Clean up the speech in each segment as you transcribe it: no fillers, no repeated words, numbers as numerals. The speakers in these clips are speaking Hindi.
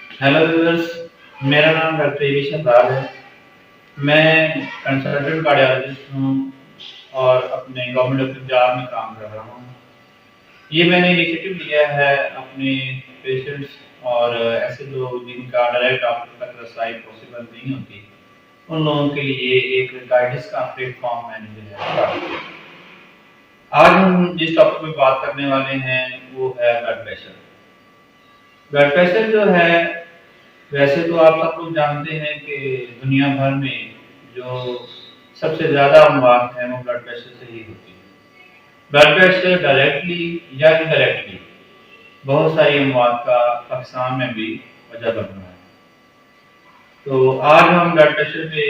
हेलो व्यूअर्स, मेरा नाम डॉक्टर एवी शहजाद है। मैं कंसल्टेंट कार्डियोलॉजिस्ट हूँ और अपने गवर्नमेंट ऑफ पंजाब में काम कर रहा हूँ। ये मैंने इनिशिएटिव लिया है अपने पेशेंट्स और ऐसे लोग जिनका डायरेक्ट डॉक्टर तक रसाई पॉसिबल नहीं होती, उन लोगों के लिए एक गाइडेंस का प्लेटफॉर्म मैंने जो है स्टार्ट किया। आज हम जिस टॉपिक पे बात करने वाले हैं वो है ब्लड प्रेशर। ब्लड प्रेशर जो है, वैसे तो आप सब लोग जानते हैं कि दुनिया भर में जो सबसे ज़्यादा अमवात है वो ब्लड प्रेशर से ही होती है। ब्लड प्रेशर डायरेक्टली या इनडायरेक्टली बहुत सारी अमवात का पाकिस्तान में भी वजह बन रहा है। तो आज हम ब्लड प्रेशर पे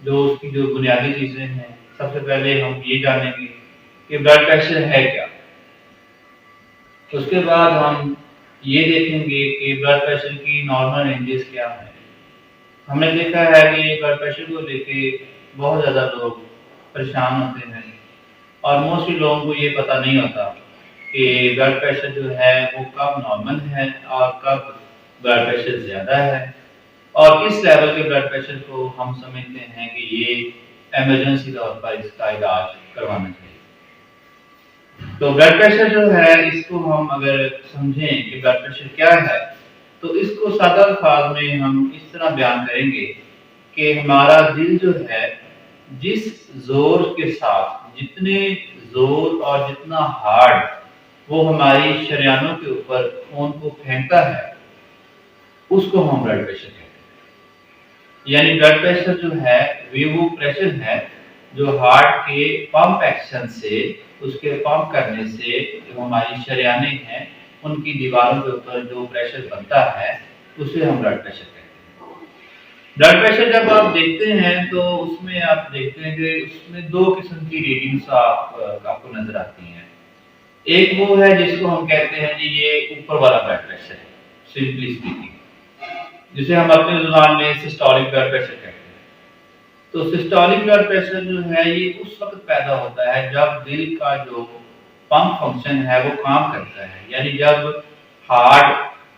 जो उसकी जो बुनियादी चीज़ें हैं, सबसे पहले हम ये जानेंगे कि ब्लड प्रेशर है क्या। उसके बाद हम ये देखेंगे कि ब्लड प्रेशर की नॉर्मल रेंजेस क्या हैं। हमने देखा है कि ब्लड प्रेशर को लेके बहुत ज़्यादा लोग परेशान होते हैं और मोस्टली लोगों को ये पता नहीं होता कि ब्लड प्रेशर जो है वो कब नॉर्मल है और कब ब्लड प्रेशर ज़्यादा है और किस लेवल के ब्लड प्रेशर को हम समझते हैं कि ये इमरजेंसी तौर पर इसका इलाज करवाना चाहिए। तो ब्लड प्रेशर जो है, इसको हम अगर समझें कि ब्लड प्रेशर क्या है, तो इसको सादा अल्फाज में हम इस तरह बयान करेंगे कि हमारा दिल जो है, जिस जोर के साथ, जितने जोर और जितना हार्ड वो हमारी शरियानों के ऊपर खून को फेंकता है, उसको हम ब्लड प्रेशर कहते हैं। यानी ब्लड प्रेशर जो है वो प्रेशर है जो हार्ट के पंप एक्शन से, उसके पंप करने से जो हमारी शरियाने हैं उनकी दीवारों के ऊपर जो प्रेशर बनता है, उसे हम ब्लड प्रेशर कहते हैं। ब्लड प्रेशर जब आप देखते हैं तो उसमें आप देखते हैं कि उसमें दो किस्म की रीडिंग्स आपको नजर आती हैं। एक वो है जिसको हम कहते हैं जी ये ऊपर वाला ब्लड प्रेशर है, सिंपली स्पीकिंग, जिसे हम अपनी जुबान में सिस्टोलिक ब्लड प्रेशर कहते हैं। तो सिस्टोलिक ब्लड प्रेशर जो है ये उस वक्त पैदा होता है जब दिल का जो पंप फंक्शन है वो काम करता है, यानी जब हार्ट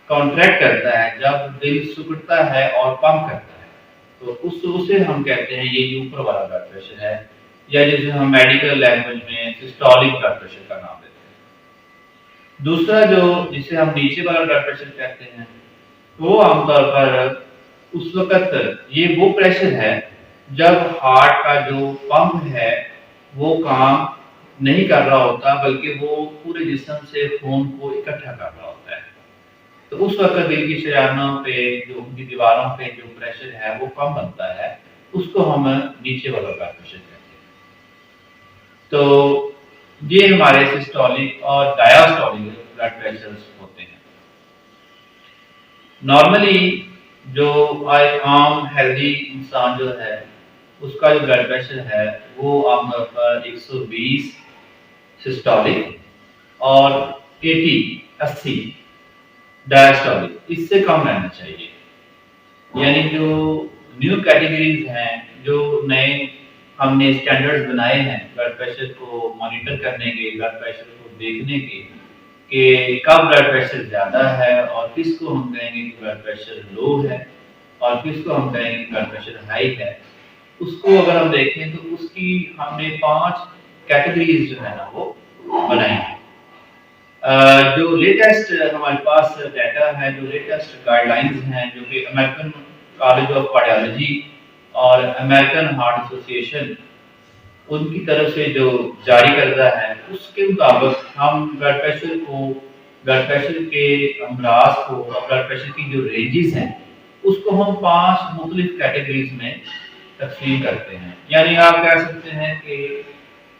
कॉन्ट्रैक्ट करता है, जब दिल सिकुड़ता है और पंप करता है, तो उसे हम कहते हैं ये ऊपर वाला ब्लड प्रेशर है, या जिसे हम मेडिकल लैंग्वेज में सिस्टोलिक ब्लड प्रेशर का नाम देते हैं। दूसरा जो जिसे हम नीचे वाला ब्लड प्रेशर कहते हैं, वो आमतौर पर उस वक्त ये वो प्रेशर है जब हार्ट का जो पंप है वो काम नहीं कर रहा होता, बल्कि वो पूरे जिस्म से खून को इकट्ठा कर रहा होता है। तो उस वक्त दिल की शरियानों पे, जो उनकी दीवारों पे जो प्रेशर है वो कम बनता है, उसको हम नीचे वाला ब्लड प्रेशर कहते हैं। तो ये हमारे सिस्टोलिक और डायस्टोलिक ब्लड प्रेशर होते हैं। नॉर्मली जो आम हेल्दी इंसान जो है, उसका जो ब्लड प्रेशर है वो आमतौर पर 120 सिस्टोलिक और 80 डायस्टोलिक, इससे कम रहना चाहिए। यानी जो न्यू कैटेगरीज हैं, जो नए हमने स्टैंडर्ड्स बनाए हैं ब्लड प्रेशर को मॉनिटर करने के, ब्लड प्रेशर को देखने के, कि कब ब्लड प्रेशर ज़्यादा है और किसको हम कहेंगे कि ब्लड प्रेशर लो है और किसको हम कहेंगे कि ब्लड प्रेशर हाई है, उसको अगर हम देखें तो उसकी हमने 5 कैटेगरीज जो है ना वो बनाई है। जो लेटेस्ट हमारे पास डाटा है, जो लेटेस्ट गाइडलाइंस हैं, जो कि अमेरिकन कॉलेज ऑफ कार्डियोलॉजी और अमेरिकन हार्ट एसोसिएशन उनकी तरफ से जो जारी करता है, उसके मुताबिक हम ब्लड प्रेशर के अमराज को और ब्लड प्रेशर की जो रेंजेस हैं, उसको हम 5 मुख्तलिफ कैटेगरीज में तकसीम करते हैं। यानी आप कह सकते हैं कि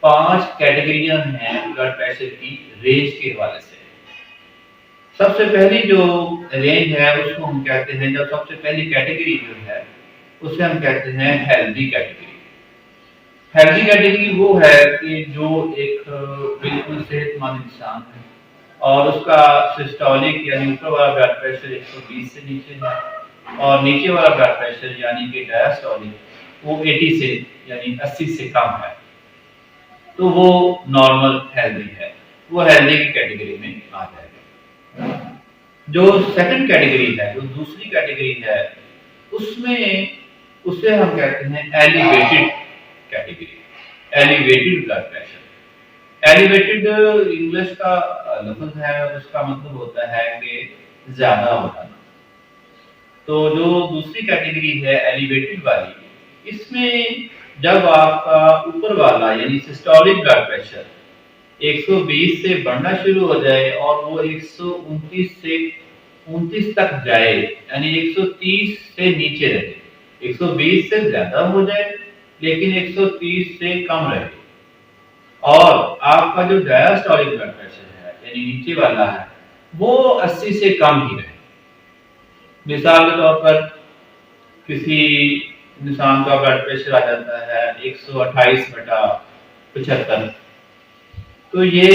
5 कैटेगरियां हैं ब्लड प्रेशर की रेंज के हवाले से। सबसे पहली जो रेंज है उसको हम कहते हैं, जब सबसे पहली कैटेगरी जो है उसे हम कहते हैं हेल्दी कैटेगरी। हेल्दी कैटेगरी वो है कि जो एक बिल्कुल सेहतमंद इंसान है और उसका सिस्टोलिक यानी ऊपर वाला ब्लड प्रेशर 120 से नीचे है और नीचे वाला ब्लड प्रेशर यानी कि डायस्टोलिक वो 80 से यानी 80 से कम है, तो वो नॉर्मल हेल्दी है, वो हेल्दी की कैटेगरी में आ जाएगा। जो सेकंड कैटेगरी है, जो दूसरी कैटेगरी है, उसमें उसे हम कहते हैं elevated category, elevated blood pressure. Elevated English का लफ्ज है, उसका मतलब होता है कि ज्यादा होना। तो जो दूसरी कैटेगरी है एलिवेटेड वाली, इसमें जब आपका ऊपर वाला यानी सिस्टोलिक ब्लड प्रेशर 120 से बढ़ना शुरू हो जाए और वो 129 से 29 तक जाए, यानी 130 से नीचे रहे, 120 से ज्यादा हो जाए लेकिन 130 से कम रहे, और आपका जो डायस्टोलिक ब्लड प्रेशर है यानी नीचे वाला है वो 80 से कम ही रहे। मिसाल के तौर पर किसी इंसान का ब्लड प्रेशर आ जाता है 128/75, तो ये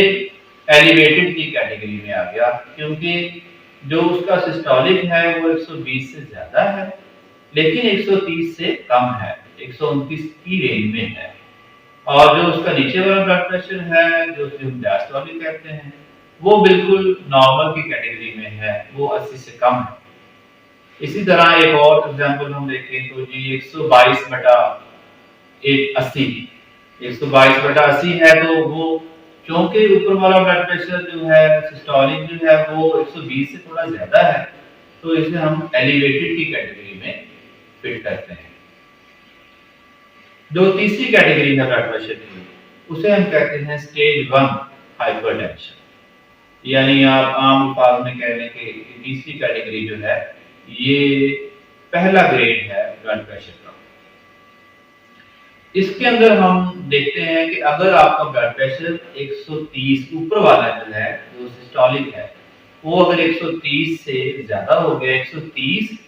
एलिवेटेड की कैटेगरी में आ गया, क्योंकि जो उसका सिस्टोलिक है वो 120 से ज्यादा है लेकिन 130 से कम है, 129 की रेंज में है। और जो उसका नीचे वाला ब्लड प्रेशर है, जो हम डायस्टोलिक कहते हैं, वो बिल्कुल नॉर्मल की कैटेगरी में है, वो 80 से कम है। इसी तरह एक और एग्जांपल हम देखें तो जी 122/80, 122/80 है, तो वो क्योंकि ऊपर वाला ब्लड प्रेशर जो है सिस्टोलिक जो है वो 120 से थोड़ा ज्यादा है, तो इसे हम एलिवेटेड की कैटेगरी में फिट करते हैं। जो तीसरी कैटेगरी है ब्लड प्रेशर की, उसे हम कहते हैं स्टेज 1 हाइपरटेंशन, यानी आप आम अल्फाज में कह लें कि तीसरी कैटेगरी जो है ये पहला ग्रेड है ब्लड प्रेशर का। इसके अंदर हम देखते हैं कि अगर आपका ब्लड प्रेशर 130 ऊपर वाला जो है, जो सिस्टोलिक है, वो अगर 130 से ज्यादा हो गया, 130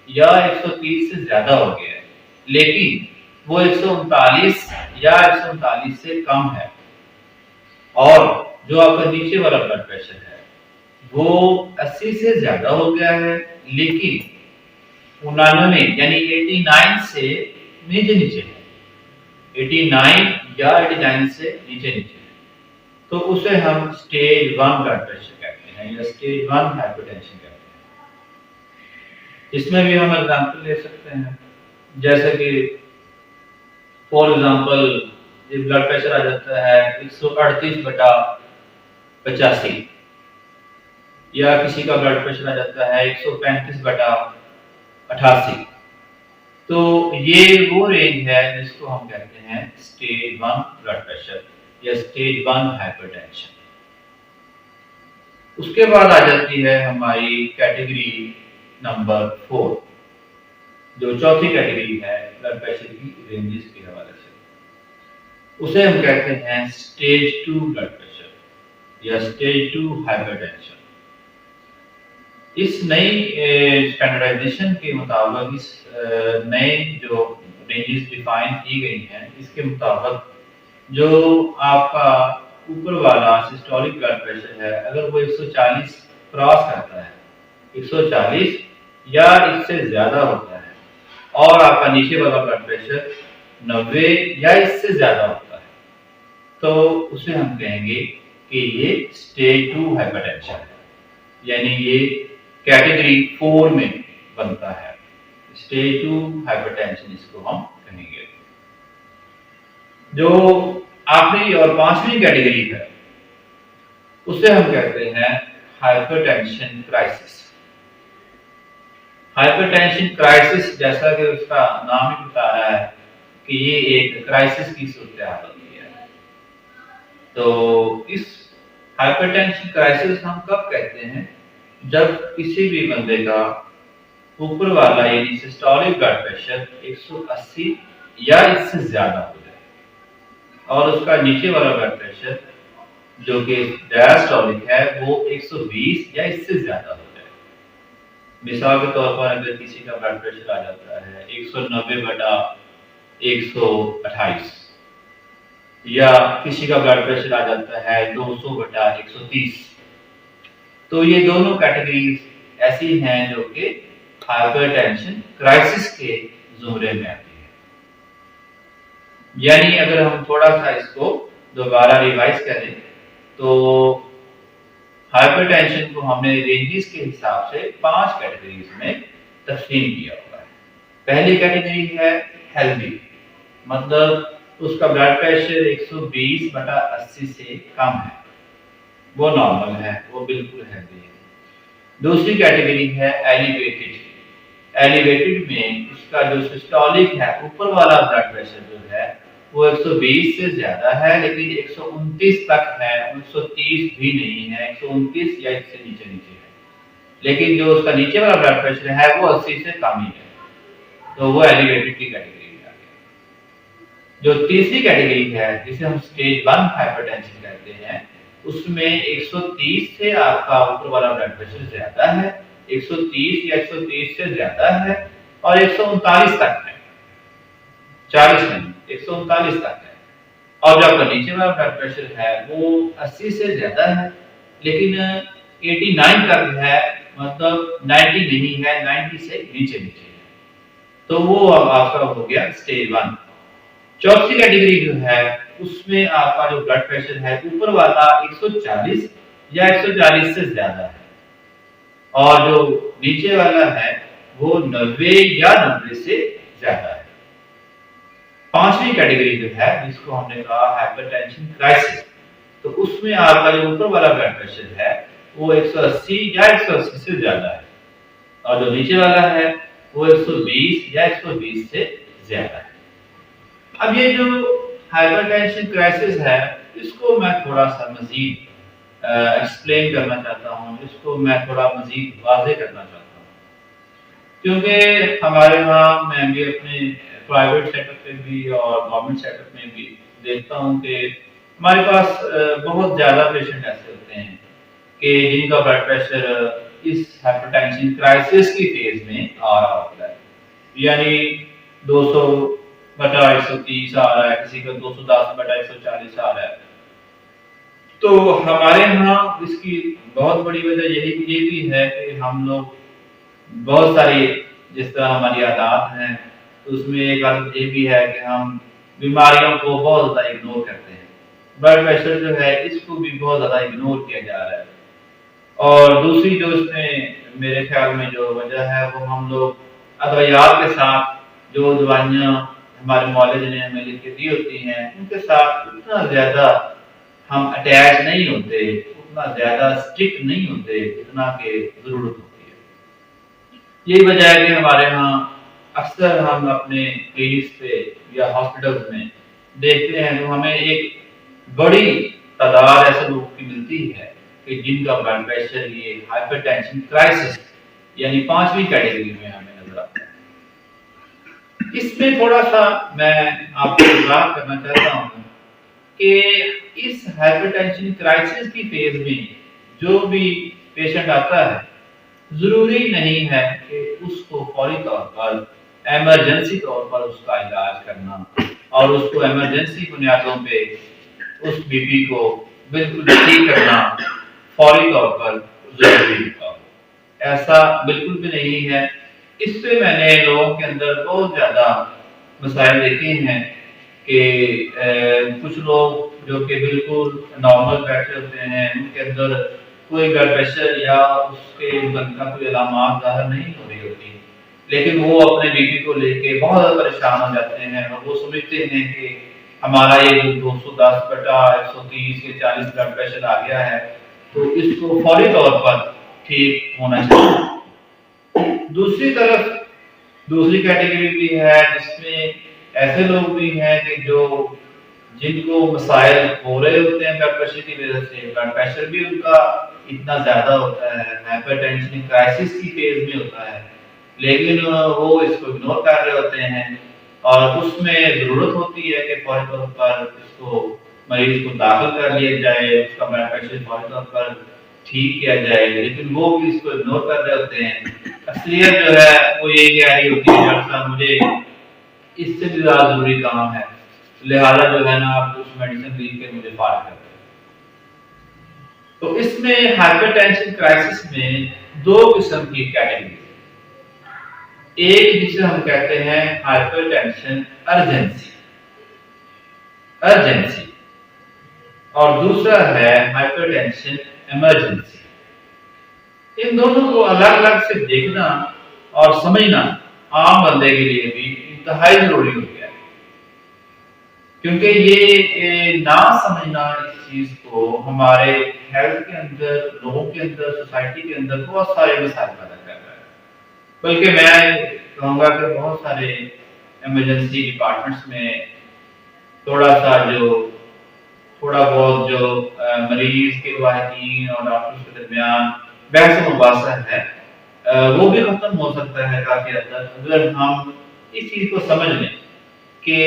या 130 से ज्यादा हो गया है, लेकिन वो 139 या 139 से कम है, और जो आपका नीचे वाला ब्लड प्रेशर है वो 80 से ज्यादा हो गया है लेकिन 99 यानी 89 से नीचे नीचे है, 89 या 89 से नीचे नीचे है, तो उसे हम स्टेज 1 ब्लड प्रेशर कहते हैं या स्टेज 1 हाइपरटेंशन कहते हैं। इसमें भी हम एग्जांपल ले सकते हैं, जैसे कि फॉर एग्जांपल ब्लड प्रेशर आ जाता है 138/85, या किसी का ब्लड प्रेशर आ जाता है 135/88, तो ये वो रेंज है जिसको हम कहते हैं स्टेज 1 ब्लड प्रेशर या स्टेज 1 हाइपरटेंशन। उसके बाद आ जाती है हमारी कैटेगरी नंबर 4, जो चौथी कैटेगरी है ब्लड प्रेशर की रेंजेस के हवाले से, उसे हम कहते हैं स्टेज 2 ब्लड प्रेशर या स्टेज 2 हाइपरटेंशन। इस नई स्टैंडर्डाइजेशन के मुताबिक, इस नए जो रेंजेस डिफाइन की गई हैं, इसके मुताबिक जो आपका ऊपर वाला सिस्टोलिक ब्लड प्रेशर है, अगर वो 140 क्रॉस करता है, 140 या इससे ज्यादा होता है, और आपका नीचे वाला ब्लड प्रेशर 90 या इससे ज्यादा होता है, तो उसे हम कहेंगे कि ये स्टेज 2 हाइपरटेंशन है, यानी ये कैटेगरी 4 में बनता है। स्टेज 2 हाइपरटेंशन इसको हम कहेंगे। जो आखिरी और पांचवी कैटेगरी है उसे हम कहते हैं हाइपरटेंशन क्राइसिस। हाइपरटेंशन क्राइसिस, जैसा कि उसका नाम ही बता रहा है कि ये एक क्राइसिस की सूरत हाल होती है। तो इस हाइपरटेंशन क्राइसिस हम कब कहते हैं, जब किसी भी बंदे का ऊपर वाला यानी सिस्टोलिक ब्लड प्रेशर 180 या इससे ज्यादा हो जाए और उसका नीचे वाला ब्लड प्रेशर जो कि डायस्टोलिक है वो 120 या इससे ज्यादा हो जाए। मिसाल के तौर पर अगर किसी का ब्लड प्रेशर आ जाता है 190/128 या किसी का ब्लड प्रेशर आ जाता है 200/130, तो ये दोनों कैटेगरीज ऐसी हैं जो कि हाइपरटेंशन क्राइसिस के ज़ुमरे में आती है। यानी अगर हम थोड़ा सा इसको दोबारा रिवाइज करें तो हाइपरटेंशन को हमने रेंजेस के हिसाब से 5 कैटेगरीज में तकसीम किया हुआ है। पहली कैटेगरी है हेल्दी, मतलब उसका ब्लड प्रेशर 120/80 से कम है, वो नॉर्मल है, वो बिल्कुल हेल्दी है। दूसरी कैटेगरी है एलिवेटेड। एलिवेटेड में उसका जो सिस्टोलिक है, ऊपर वाला ब्लड प्रेशर जो है वो 120 से ज्यादा है, लेकिन 129 तक है, 130 भी नहीं है, 129 या इससे नीचे नीचे है। लेकिन जो उसका नीचे वाला ब्लड प्रेशर है वो 80 से कम ही है, तो वो एलिवेटेड की कैटेगरी में आ गया। जो तीसरी कैटेगरी है जिसे हम स्टेज 1 हाइपरटेंशन कहते हैं, उसमें 130 से आपका ऊपर वाला ब्लड प्रेशर ज्यादा है, 130 या 130 से ज्यादा है, और 139 तक है, 40 नहीं, 139 तक है। और जो आपका नीचे वाला ब्लड प्रेशर है वो 80 से ज्यादा है, लेकिन 89 तक है, मतलब 90 नहीं है, 90 से नीचे नीचे है, तो वो अब आपका हो गया स्टेज 1। चौथी कैटेगरी जो है उसमें आपका जो ब्लड प्रेशर है ऊपर वाला 140 या 140 से ज्यादा है, और जो नीचे वाला है वो 90 या 90 से ज्यादा है। पांचवी कैटेगरी जो है जिसको हमने कहा हाइपरटेंशन क्राइसिस, तो उसमें आपका जो ऊपर वाला ब्लड प्रेशर है वो 180 या 180 से ज्यादा है, और जो नीचे वाला है वो 120 या 120 से ज्यादा है। अब ये जो हाइपरटेंशन क्राइसिस है इसको मैं थोड़ा सा मजीद एक्सप्लेन करना चाहता हूँ, इसको मैं थोड़ा मजीद वाज़ेह करना चाहता हूँ, क्योंकि हमारे यहाँ मैं भी अपने प्राइवेट सेटअप पे भी और गवर्नमेंट सेटअप में भी देखता हूँ कि हमारे पास बहुत ज़्यादा पेशेंट ऐसे होते हैं कि जिनका ब्लड प्रेशर इस हाइपरटेंशन क्राइसिस की फेज में आ रहा होता है, यानी 200/130 आ रहा है, किसी का 210/140 आ रहा है। तो हमारे यहाँ इसकी बहुत बड़ी वजह ये भी है कि हम लोग बहुत सारी, जिस तरह हमारी आदत है, तो उसमें एक आदत ये भी है कि हम बीमारियों को बहुत ज़्यादा इग्नोर करते हैं। ब्लड प्रेशर जो है इसको भी बहुत ज़्यादा इग्नोर किया जा रहा है। और दूसरी जो इसमें मेरे ख्याल में जो वजह है वो हम लोग अद्वियात के साथ, जो दवाइयाँ हमारे मौलवी ने हमें लिख के दी होती हैं, उनके साथ उतना ज़्यादा हम अटैच नहीं होते, उतना ज़्यादा स्ट्रिक्ट नहीं होते जितना कि ज़रूरत होती है। यही वजह है कि हमारे यहाँ अक्सर हम अपने क्लिनिक्स पे या हॉस्पिटल्स में देखते हैं तो हमें एक बड़ी तादाद ऐसे लोगों की मिलती है कि जिनका ब्लड प्रेशर ये हाइपरटेंशन क्राइसिस यानी 5वीं कैटेगरी में हमें नजर आता है। इसमें थोड़ा सा मैं आपको इज़ाह करना चाहता हूँ कि इस हाइपरटेंशन क्राइसिस की फेज में जो भी पेशेंट आता है, जरूरी नहीं है कि उसको फौरी तौर पर इमरजेंसी तौर पर उसका इलाज करना और उसको इमरजेंसी बुनियादों पे उस बीपी को बिल्कुल ठीक करना फौरी तौर पर जरूरी होता है। ऐसा बिल्कुल भी नहीं है। इससे मैंने लोगों के अंदर बहुत ज्यादा मसाइल देखे हैं कि कुछ लोग जो कि बिल्कुल नॉर्मल बैठे होते हैं, उनके अंदर कोई ब्लड प्रेशर या उसके का कोई अलामत ज़ाहिर नहीं हो रही होती, लेकिन वो अपने बीपी को लेके बहुत ज़्यादा परेशान हो जाते हैं और वो समझते हैं कि हमारा ये जो 210/130 या 40 ब्लड प्रेशर आ गया है तो इसको फौरी तौर पर ठीक होना चाहिए। दूसरी तरफ दूसरी कैटेगरी भी है जिसमें ऐसे लोग भी हैं कि जो जिनको मसाइल हो रहे होते हैं ब्लड प्रेशर की वजह से, ब्लड प्रेशर भी उनका इतना ज्यादा होता है, हाइपरटेंशन क्राइसिस की फेज में होता है, लेकिन वो इसको इग्नोर कर रहे होते हैं और उसमें जरूरत होती है कि फौरी तौर पर इसको मरीज को दाखिल कर लिया जाए, उसका ब्लड प्रेशर फौरी तौर पर ठीक किया जाए, लेकिन वो भी इसको इग्नोर कर रहे होते हैं। असलियत जो है वो यही कह रही होती है, डॉक्टर साहब मुझे इससे भी ज्यादा जरूरी काम है, लिहाजा जो है ना आप कुछ मेडिसिन लिख के मुझे पार कर दें। तो इसमें हाइपरटेंशन क्राइसिस में दो किस्म की कैटेगरी, एक जिसे हम कहते हैं हाइपरटेंशन अर्जेंसी अर्जेंसी और दूसरा है हाइपरटेंशन इमरजेंसी। इन दोनों को अलग-अलग से देखना और समझना आम बंदे के लिए भी इंतहाई ज़रूरी हो गया है। क्योंकि ना समझना इस चीज़ को हमारे हेल्थ के अंदर, लोगों के अंदर, सोसाइटी के अंदर बहुत सारे मसाइल पैदा कर रहा है। बल्कि मैं कहूँगा कि बहुत सारे इमरजेंसी डिपार्टमेंट्स में थोड़ा-सा जो थोड़ा बहुत जो मरीज़ के वाहिदीन और डॉक्टर्स के दरमियान बहस-ओ-मुबासा है, वो भी ख़त्म हो सकता है काफ़ी हद तक अगर हम इस चीज़ को समझ लें कि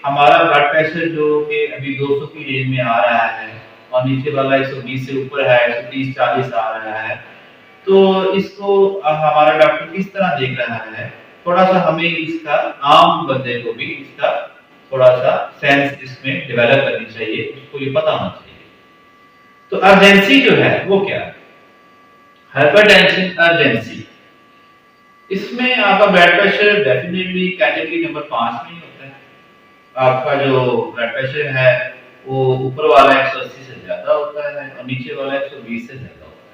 हमारा ब्लड प्रेशर जो कि अभी 200 की रेंज में आ रहा है और नीचे वाला 120 से ऊपर है, 130-40 आ रहा है, तो इसको हमारा डॉक्टर किस तरह देख रहा है, थोड़ा-सा हमें इसका आम बंदे को भी इसका थोड़ा-सा सेंस इसमें डेवलप करनी चाहिए, उसको ये पता होना चाहिए। तो अर्जेंसी जो है वो क्या है? हाइपरटेंशन अर्जेंसी, इसमें आपका blood pressure definitely category number 5 में ही होता है। आपका जो ब्लड प्रेशर है वो ऊपर वाला 180 से ज़्यादा होता है और नीचे वाला 120 से ज़्यादा होता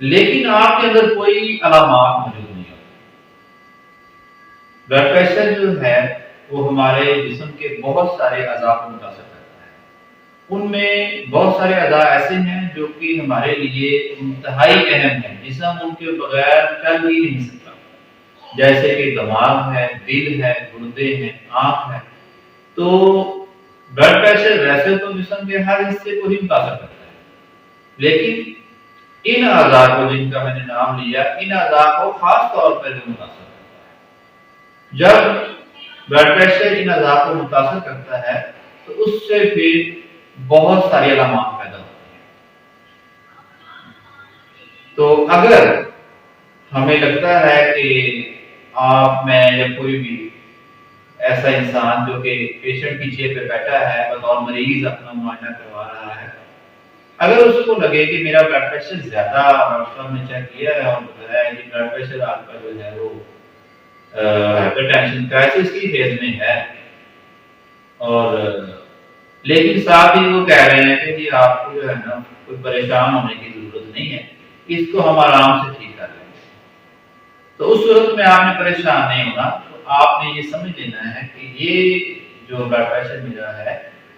है। लेकिन आपके अंदर कोई अलामात मौजूद नहीं होती। ब्लड प्रेशर जो है वो हमारे जिस्म के बहुत सारे अज़ा को मुतासिर करता है। उनमें बहुत सारे अज़ा ऐसे हैं जो कि हमारे लिए इंतहाई अहम हैं, जिस्म उनके बगैर चल ही नहीं सकता। जैसे कि दिमाग है, दिल है, गुर्दे हैं, आँख है। तो ब्लड प्रेशर वैसे तो जिस्म के हर हिस्से को ही मुतासिर करता है, लेकिन इन अज़ा को जिनका मैंने नाम लिया, इन अज़ा को खास तौर पर जो मुतासिर करता है। जब ब्लड प्रेशर इन अज़ा को मुतासिर करता है, तो उससे फिर बहुत सारी अलामात पैदा होती हैं। तो अगर हमें लगता है कि आप, मैं या कोई भी ऐसा इंसान जो कि पेशेंट की चेयर पे बैठा है बतौर मरीज अपना मुआयना करवा रहा है, अगर उसको लगे कि मेरा ब्लड प्रेशर ज़्यादा, डॉक्टर साहब ने चेक किया है और बताया है कि ब्लड प्रेशर आपका जो है वो हाइपरटेंशन क्राइसिस की फेज में है, और लेकिन साथ ही वो कह रहे हैं कि जी आपको जो है ना कोई परेशान होने की ज़रूरत नहीं है, इसको हम आराम से ठीक कर लेंगे। तो उस सूरत में आपने परेशान नहीं होना, तो आपने ये समझ लेना है कि ये जो ब्लड प्रेशर मेरा है,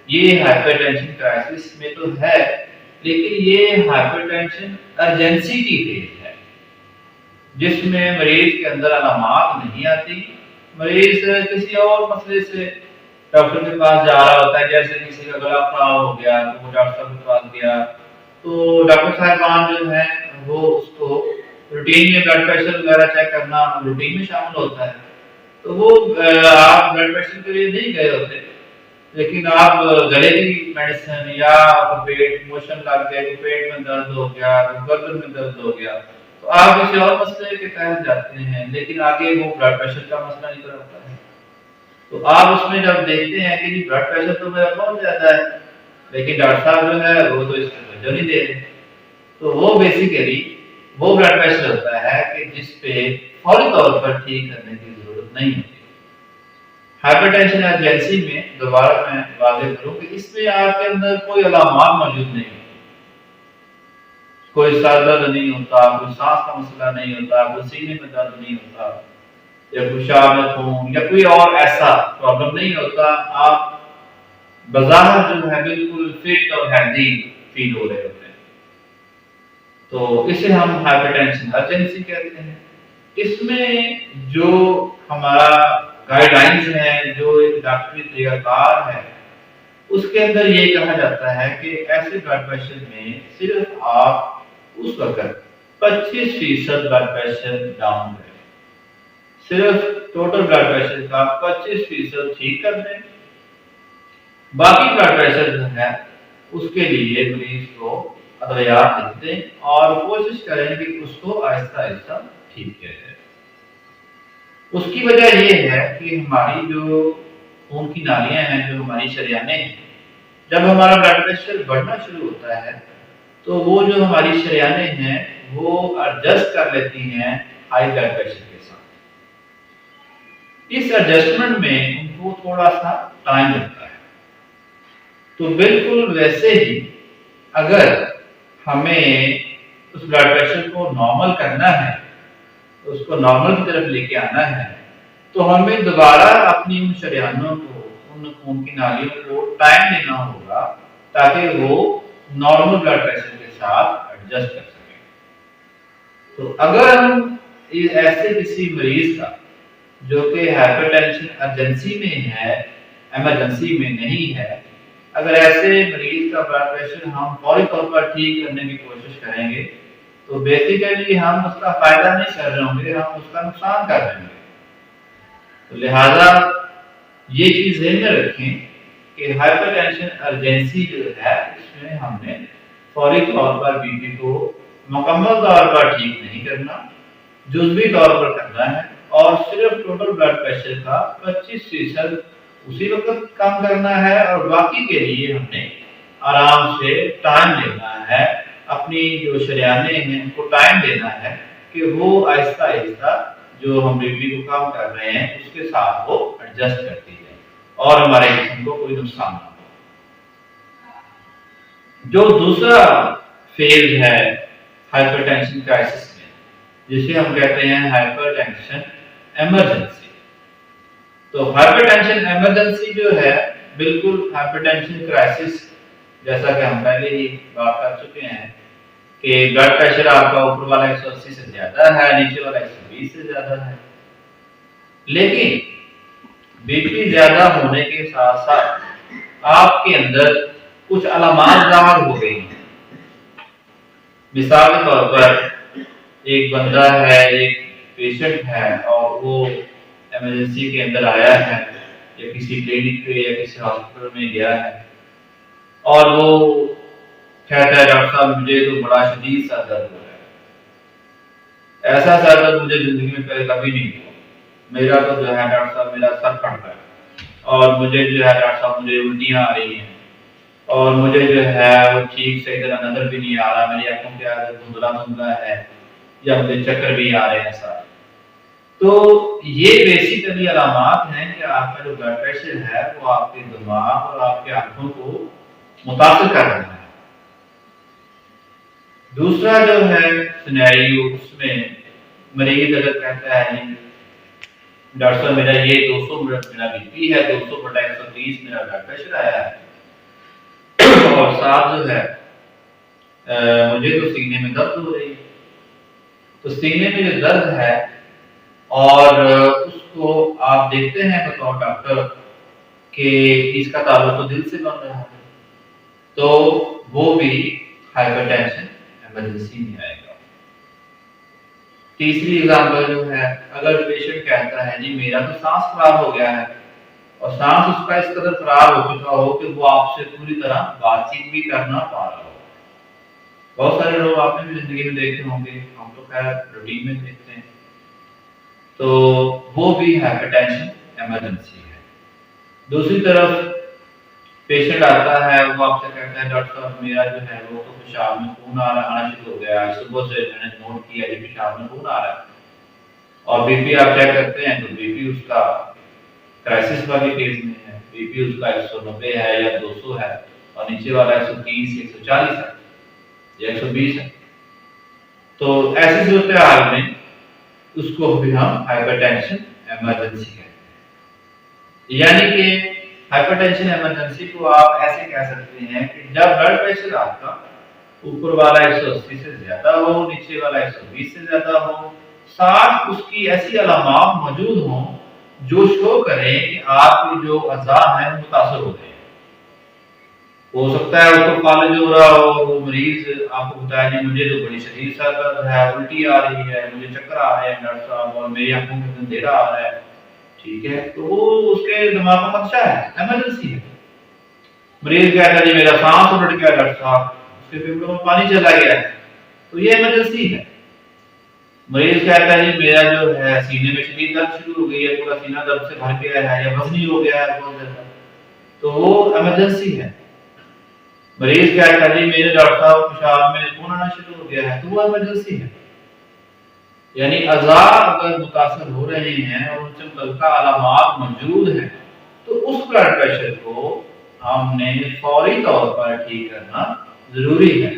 ये हाइपरटेंशन क्राइसिस में तो है, लेकिन ये हाइपरटेंशन अर्जेंसी की फेज है, जिसमें मरीज के अंदर अलामात नहीं आती। मरीज किसी और मसले से डॉक्टर के पास जा रहा होता है, जैसे किसी का गला खराब हो गया तो वो डॉक्टर साहब के पास गया, तो डॉक्टर साहिबान जो है वो उसको रूटीन में ब्लड प्रेशर वगैरह चेक करना रूटीन में शामिल होता है। तो वो आप ब्लड प्रेशर के लिए नहीं गए होते, लेकिन आप गले की मेडिसिन या पेट मोशन लग गए, पेट में दर्द हो गया, गर्दन में दर्द हो गया, तो आप किसी और मसले के तहत जाते हैं, लेकिन आगे वो ब्लड प्रेशर का मसला निकल आता है। तो आप उसमें जब देखते हैं कि जी ब्लड प्रेशर तो मेरा बहुत ज़्यादा है, लेकिन डॉक्टर साहब जो है वो तो इस पे तवज्जो नहीं दे रहे। तो वो बेसिकली वो ब्लड प्रेशर होता है कि जिस पे फौरी तौर पर ठीक करने की ज़रूरत नहीं होती। हाइपरटेंशन अर्जेंसी में दोबारा मैं वाज़ेह करूँ कि इसमें आपके अंदर कोई अलामात मौजूद नहीं होती। कोई सर दर्द नहीं होता, कोई सांस का मसला नहीं होता, कोई सीने में दर्द नहीं होता, या कोई शादत हो या कोई और ऐसा प्रॉब्लम नहीं होता। आप बज़ाहिर जो है बिल्कुल फिट और हेल्दी फील हो रहे होते हैं। तो इसे हम हाइपरटेंशन अर्जेंसी कहते हैं। इसमें जो हमारा गाइडलाइंस है, जो एक डॉक्टरी तरीकाकार है, उसके अंदर ये कहा जाता है कि ऐसे ब्लड प्रेशर में सिर्फ आप उस वक़्त 25% ब्लड प्रेशर डाउन करें। सिर्फ टोटल ब्लड प्रेशर का 25% ठीक कर दें। बाकी ब्लड प्रेशर जो है उसके लिए मरीज को अद्वियात लिख दें और कोशिश करें कि उसको आहिस्ता-आहिस्ता ठीक किया जाए। उसकी वजह ये है कि हमारी जो खून की नालियाँ हैं, जो हमारी शरेयानें हैं, जब हमारा ब्लड प्रेशर बढ़ना शुरू होता है, तो वो जो हमारी शरेयानें हैं, वो एडजस्ट कर लेती हैं हाई ब्लड प्रेशर के साथ। इस एडजस्टमेंट में उनको थोड़ा-सा टाइम लगता है। तो बिल्कुल वैसे ही अगर हमें उस ब्लड प्रेशर को नॉर्मल करना है, उसको नॉर्मल की तरफ लेके आना है, तो हमें दोबारा अपनी उन शरीयानों को, उन खून की नालियों को टाइम देना होगा ताकि वो नॉर्मल ब्लड प्रेशर के साथ एडजस्ट कर सके। तो अगर हम ऐसे किसी मरीज का जो कि हाइपरटेंशन अर्जेंसी में है, इमरजेंसी में नहीं है, अगर ऐसे मरीज का ब्लड प्रेशर हम फौरी तौर पर ठीक करने की कोशिश करेंगे तो बेसिकली हम उसका फायदा नहीं कर रहे होंगे, हम उसका नुकसान कर रहे होंगे। तो लिहाजा ये चीज ध्यान में रखें कि हाइपरटेंशन अर्जेंसी जो है इसमें हमने फौरी तौर पर बीपी को मुकम्मल तौर पर ठीक नहीं करना, जुज़वी तौर पर करना है और सिर्फ टोटल ब्लड प्रेशर का 25% उसी वक्त कम करना है और बाकी के लिए हमने आराम से टाइम देना है, अपनी जो शरीयाने हैं उनको टाइम देना है कि वो आहिस्ता आहिस्ता जो हम बीपी को कम कर रहे हैं उसके साथ वो एडजस्ट करती है और हमारे जिस्म को कोई नुकसान ना हो। जो दूसरा फेज है हाइपरटेंशन क्राइसिस में, जिसे हम कहते हैं हाइपरटेंशन इमरजेंसी। तो हाइपरटेंशन इमरजेंसी जो है बिल्कुल हाइपरटेंशन क्राइसिस जैसा कि हम पहले ही बात कर चुके हैं कि ब्लड प्रेशर आपका ऊपर वाला 180 से ज्यादा है, नीचे वाला 120 से ज्यादा है। लेकिन बीपी ज्यादा होने के साथ साथ आपके अंदर कुछ अलामात ज़ाहिर हो गई हैं। मिसाल के तौर पर एक बंदा है, एक पेशेंट है और वो इमरजेंसी के अंदर आया है या किसी क्लिनिक पे या किसी हॉस्पिटल में गया है और वो कहता है डॉक्टर साहब मुझे तो बड़ा शदीद सा दर्द हो रहा है, ऐसा सर दर्द मुझे जिंदगी में पहले कभी नहीं हुआ, मेरा तो जो है डॉक्टर साहब मेरा सर फट रहा है और मुझे जो है डॉक्टर साहब मुझे उल्टियाँ आ रही हैं और मुझे जो है वो ठीक से इधर नजर भी नहीं आ रहा, मेरी आंखों के आगे धुंधला धुंधला है या मुझे चक्कर भी आ रहे हैं साथ। तो ये बेसिकली अलामात हैं कि आपका जो ब्लड प्रेशर है वो आपके दिमाग और आपके आंखों को मुतासिर कर रहा है। दूसरा जो है सिनेरियो, उसमें मरीज अगर कहता है डॉक्टर साहब मेरा ये 200 मेरा बीपी है, 200/130 मेरा ब्लड प्रेशर आया है और साथ जो है मुझे तो सीने में दर्द हो रही है। तो सीने में जो दर्द है और उसको आप देखते हैं बतौर डॉक्टर कि इसका ताल्लुक तो दिल से बन रहा है, तो वो भी हाइपरटेंशन इमरजेंसी में आएगा। तीसरी एग्जांपल जो है, अगर पेशेंट कहता है जी मेरा तो सांस खराब हो गया है और सांस उसका इस कदर खराब हो चुका हो कि वो आपसे पूरी तरह बातचीत भी करना पा रहा हो। बहुत सारे लोग आपने भी जिंदगी में देखे होंगे, हम तो खैर रूटीन में देखते हैं, तो वो भी हाइपरटेंशन इमरजेंसी है। दूसरी तरफ पेशेंट आता है, वो आपसे कहता है डॉक्टर साहब मेरा जो है वो तो पेशाब में खून आना शुरू हो गया है, सुबह से मैंने नोट किया कि पेशाब में खून आ रहा है और बीपी आप चेक करते हैं तो बीपी उसका क्राइसिस वाली फेज में है, बीपी उसका 190 है या 200 है और नीचे वाला 130 140 है या 120 है। तो ऐसी सूरत हाल में उसको भी हम हाइपरटेंशन इमरजेंसी कहते हैं। यानी कि हाइपरटेंशन इमरजेंसी को आप ऐसे कह सकते हैं कि जब ब्लड प्रेशर आपका ऊपर वाला 180 से ज्यादा हो, नीचे वाला 120 से ज्यादा हो, साथ उसकी ऐसी अलामात मौजूद हों जो शो करें कि आपके जो अज़ा हैं मुतासर हो गए। हो सकता है उसको कॉलेज हो रहा हो, वो मरीज आपको बताया नहीं मुझे तो बड़ी शदीद सर दर्द है, उल्टी आ रही है, मुझे चक्कर आ रहे हैं डॉक्टर साहब और मेरी आंखों में अंधेरा आ रहा है, ठीक है, तो वो उसके दिमाग में खदशा है, इमरजेंसी है। मरीज कहता है जी मेरा सांस उलट गया डॉक्टर साहब, उसके फेफड़ों में पानी चला गया है, तो ये इमरजेंसी है। मरीज कहता है जी मेरा जो है सीने में शदीद दर्द शुरू हो गई है, पूरा सीना दर्द से भर गया है या वजनी हो गया है बहुत ज्यादा, तो वो इमरजेंसी है। मरीज कहता है जी मेरे डॉक्टर साहब पेशाब में खून आना शुरू हो गया है, तो वो इमरजेंसी है। यानी अज़ा अगर मुतासर हो रहे हैं और उनसे मुतल्लिका अलामात मौजूद हैं तो उस ब्लड प्रेशर को हमने फौरी तौर पर ठीक करना जरूरी है।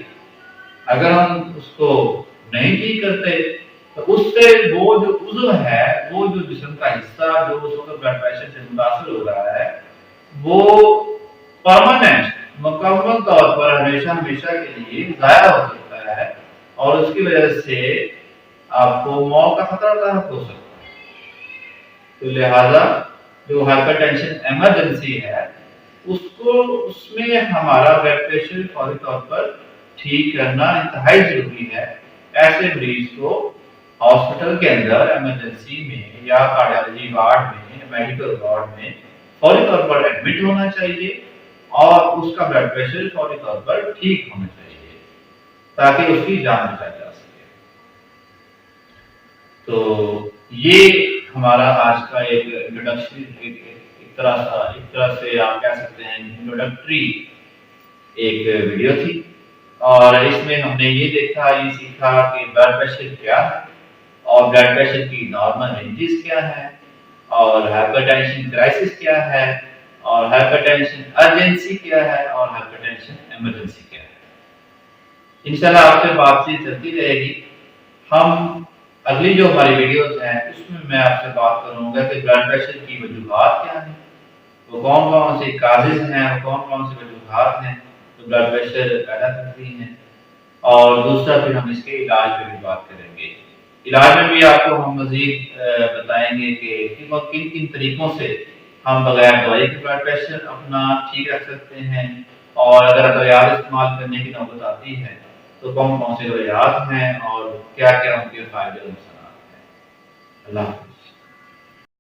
अगर हम उसको नहीं ठीक करते तो उससे वो जो उज़्व है, वो जो जिस्म का हिस्सा जो उस वक़्त ब्लड प्रेशर से मुतासिर हो रहा है, वो परमानेंट मुकम्मल तौर पर हमेशा-हमेशा के लिए ज़ाया हो सकता है और उसकी वजह से आपको मौत का खतरा लाहक हो सकता है। तो लिहाज़ा जो हाइपरटेंशन इमरजेंसी है, उसमें हमारा ब्लड प्रेशर फौरी तौर पर ठीक करना इंतहाई ज़रूरी है। ऐसे मरीज़ को हॉस्पिटल के अंदर इमरजेंसी में या कार्डियोलॉजी वार्ड में, मेडिकल वार्ड में फौरी तौर पर एडमिट होना चाहिए और उसका ब्लड प्रेशर फौरी तौर पर ठीक होना चाहिए, ताकि उसकी जान बचाई जा सके। तो ये हमारा आज का एक इंट्रोडक्शन एक तरह से आप कह सकते हैं इंट्रोडक्टरी एक वीडियो थी और इसमें हमने ये देखा, ये सीखा कि ब्लड प्रेशर क्या है और ब्लड प्रेशर की नॉर्मल रेंजेस क्या है और हाइपरटेंशन क्राइसिस क्या है और हाइपरटेंशन अर्जेंसी क्या है और हाइपरटेंशन इमरजेंसी क्या है। इंशाल्लाह आपसे बातचीत चलती रहेगी। हम अगली जो हमारी वीडियोस हैं उसमें मैं आपसे बात करूंगा कि ब्लड प्रेशर की वजूहात क्या हैं, वो कौन-कौन सी काजेज़ हैं, वो कौन-कौन सी वजूहात हैं जो ब्लड प्रेशर पैदा करती हैं और दूसरा फिर हम इसके इलाज पे भी बात करेंगे। इलाज में भी आपको हम मज़ीद बताएँगे कि किन-किन तरीकों से हम बगैर दवाई के ब्लड प्रेशर अपना ठीक रख सकते हैं और अगर अद्वियात इस्तेमाल करने की नौबत आती है तो कौन-कौन से अद्वियात हैं और क्या-क्या उनके फ़ायदे और नुकसानात हैं। अल्लाह हाफ़िज़।